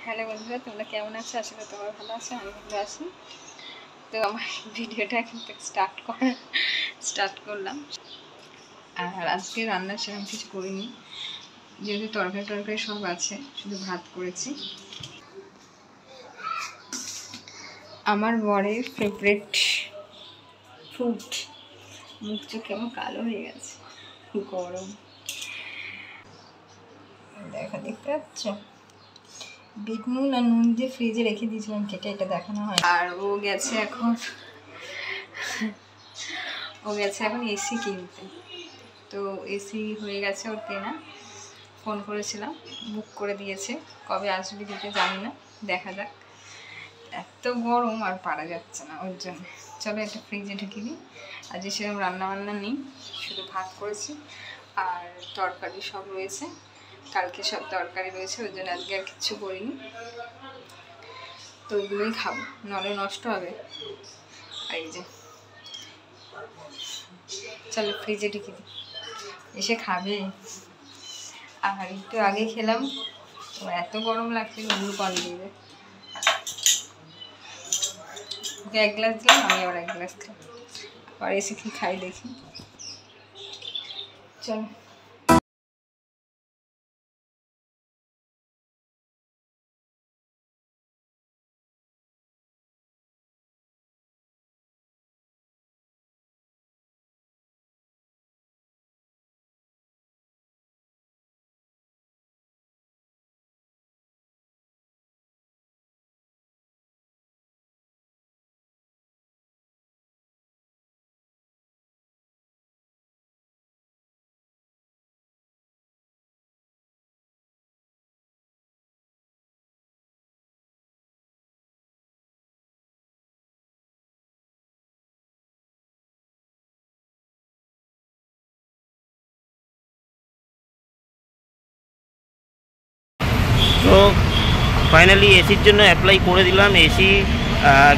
Hello বন্ধুরা, তোমরা কেমন আছো? আশা করি তোমরা ভালো আছো, আমি ভালো আছি। তো আমার ভিডিওটা এখন থেকে স্টার্ট করলাম। আর আজকে রান্না সেরকম কিছু করিনি, যেহেতু তরকারি সব আছে, শুধু ভাত করেছি। আমার বরের ফেভারিট ফ্রুট। মুখ চোখ কেমন কালো হয়ে গেছে, গরম। দেখতে পাচ্ছ, বিট নুন আর নুন দিয়ে ফ্রিজে রেখে দিয়েছিলাম কেটে, এটা দেখানো হয়। আর ও গেছে এখন এসি কিনতে। তো এসি হয়ে গেছে ওর কেনা, ফোন করেছিলাম, বুক করে দিয়েছে। কবে আসবে দিতে জানি না, দেখা যাক। এত গরম আর পারা যাচ্ছে না, ওর জন্য চলো এটা ফ্রিজে ঢুকিয়ে দিই। আজকে সেরকম রান্নাবান্না নেই, শুধু ভাত করেছি আর তরকারি সব রয়েছে। কালকে সব তরকারি রয়েছে, ওই জন্য আজকে আর কিচ্ছু করিনি। তো ওইগুলোই খাবো, নাহলে নষ্ট হবে। আর এই যে চলো ফ্রিজে ঢুকিয়ে দিই, এসে খাবে। আর একটু আগে খেলাম, তো এত গরম লাগছিল, গ্লুকন দিয়ে ওকে 1 গ্লাস দিলাম, আমি আবার 1 গ্লাস খাই। আর এসে কি খাই দেখি, চলো। তো ফাইনালি এসির জন্য অ্যাপ্লাই করে দিলাম। এসি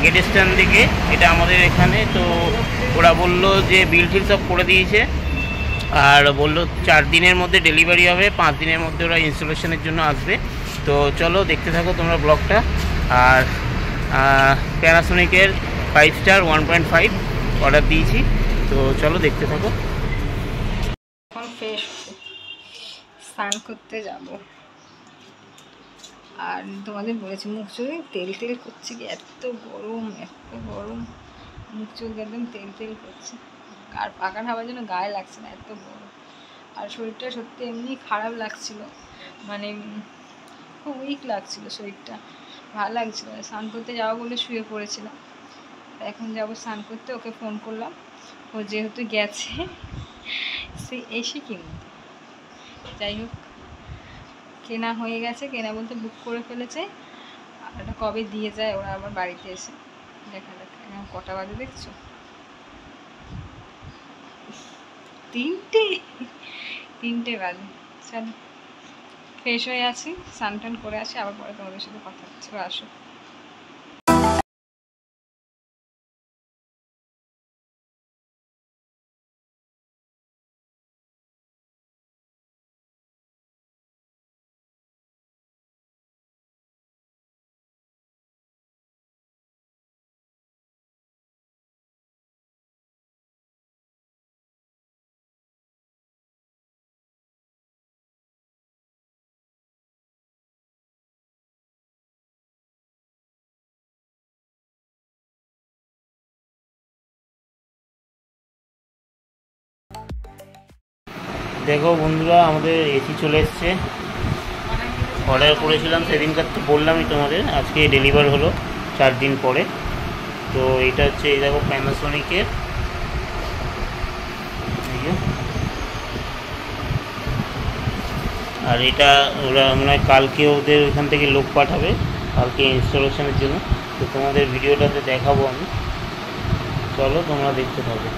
গেট স্ট্যান্ড থেকে, এটা আমাদের এখানে। তো ওরা বললো যে বিল টিল সব করে দিয়েছে, আর বললো 4 দিনের মধ্যে ডেলিভারি হবে, 5 দিনের মধ্যে ওরা ইনস্টলেশনের জন্য আসবে। তো চলো দেখতে থাকো তোমরা ব্লগটা। আর প্যানাসোনিকের 5 স্টার 1.5 অর্ডার দিয়েছি, তো চলো দেখতে থাকো। এখন ফ্রেশ স্নান করতে যাবো। আর তোমাদের বলেছি, মুখ চোখে তেল করছে, কি এত গরম, মুখ চোখ একদম তেল করছে। আর পাখার হাওয়ার জন্য গায়ে লাগছে না, এত গরম। আর শরীরটা সত্যি এমনি খারাপ লাগছিল, মানে খুব উইক লাগছিল শরীরটা, ভালো লাগছিল না। স্নান করতে যাবো বলে শুয়ে পড়েছিলাম, এখন যাবো স্নান করতে। ওকে ফোন করলাম, ও যেহেতু গেছে সে এসে কিনতে। যাই হোক, কেনা হয়ে গেছে, কেনা বলতে বুক করে ফেলেছে। আর এটা কবে দিয়ে যায় ওরা আবার বাড়িতে এসে, দেখা যাক। এখন কটা বাজে দেখছো, 3টে বাজে। চলো ফ্রেশ হয়ে আছি, স্নান টান করে আসি, আবার পরে তোমাদের সাথে কথা হচ্ছে। আসো। দেখো বন্ধুরা, আমাদের এসি চলে এসছে। অর্ডার করেছিলাম সেদিনকার, তো বললামই তোমাদের, আজকে ডেলিভার হলো 4 দিন পরে। তো এটা হচ্ছে, এই দেখো প্যানাসোনিকের, আর এটা ওরা মনে হয় কালকে ওদের ওইখান থেকে লোক পাঠাবে কালকে ইনস্টলেশনের জন্য। তো তোমাদের ভিডিওটাতে দেখাবো আমি, চলো তোমরা দেখতে থাকো।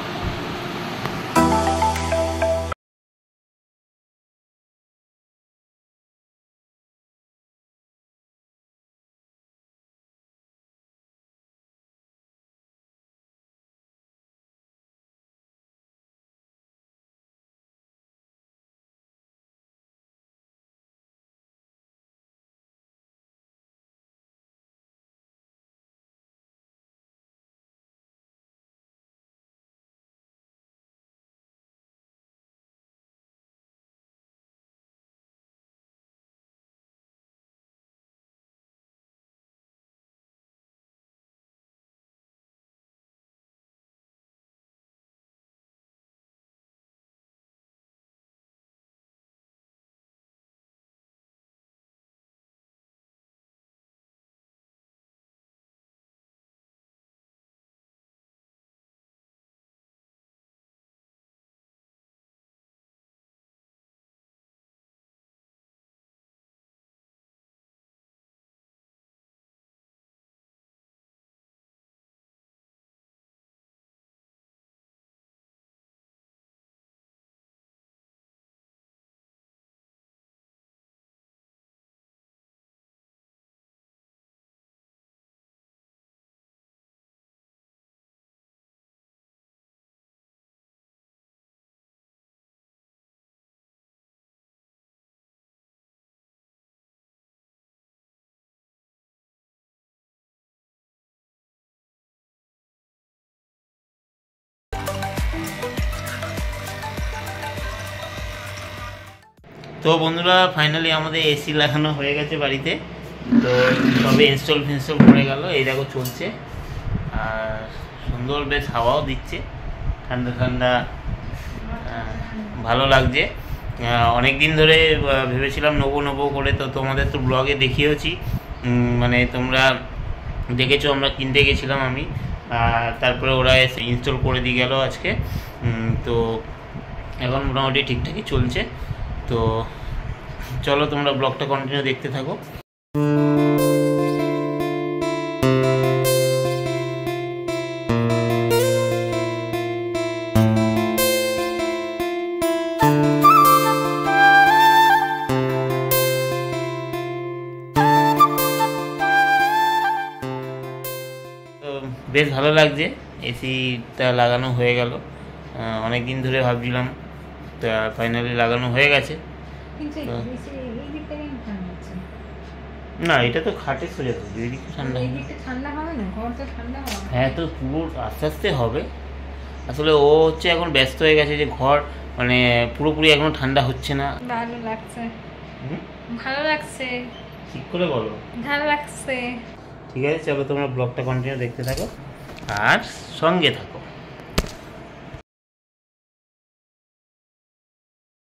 তো বন্ধুরা ফাইনালি আমাদের এসি লাগানো হয়ে গেছে বাড়িতে। তো সবে ইনস্টল করে গেল, এই দেখো চলছে। আর সুন্দর বেশ হাওয়াও দিচ্ছে, ঠান্ডা ঠান্ডা, ভালো লাগছে। অনেক দিন ধরে ভেবেছিলাম নেবো করে, তো তোমাদের তো ব্লগে দেখিয়েছি, মানে তোমরা দেখেছো আমরা কিনতে গেছিলাম আমি, তারপরে ওরা এসে ইনস্টল করে দিয়ে গেল আজকে। তো এখন মোটামুটি ঠিকঠাকই চলছে। তো চলো তোমরা ব্লগটা কন্টিনিউ দেখতে থাকো। বেশ ভালো লাগছে, এসিটা লাগানো হয়ে গেল। অনেক দিন ধরে ভাবছিলাম, তা ফাইনালি লাগানো হয়ে গেছে। না, এটা তো খাটের সোজা তো, দুই দিকে ঠান্ডা হবে না, ঘর তো ঠান্ডা হবে। হ্যাঁ, তো পুরো আস্তে আস্তে হবে। আসলে ও হচ্ছে এখন ব্যস্ত হয়ে গেছে যে ঘর মানে পুরোপুরি এখনো ঠান্ডা হচ্ছে না। ভালো লাগছে, ভালো লাগছে, ঠিক করে বলো। ভালো লাগছে। ঠিক আছে, চলো তোমরা ব্লগটা কন্টিনিউ দেখতে থাকো আর সঙ্গে থাকো।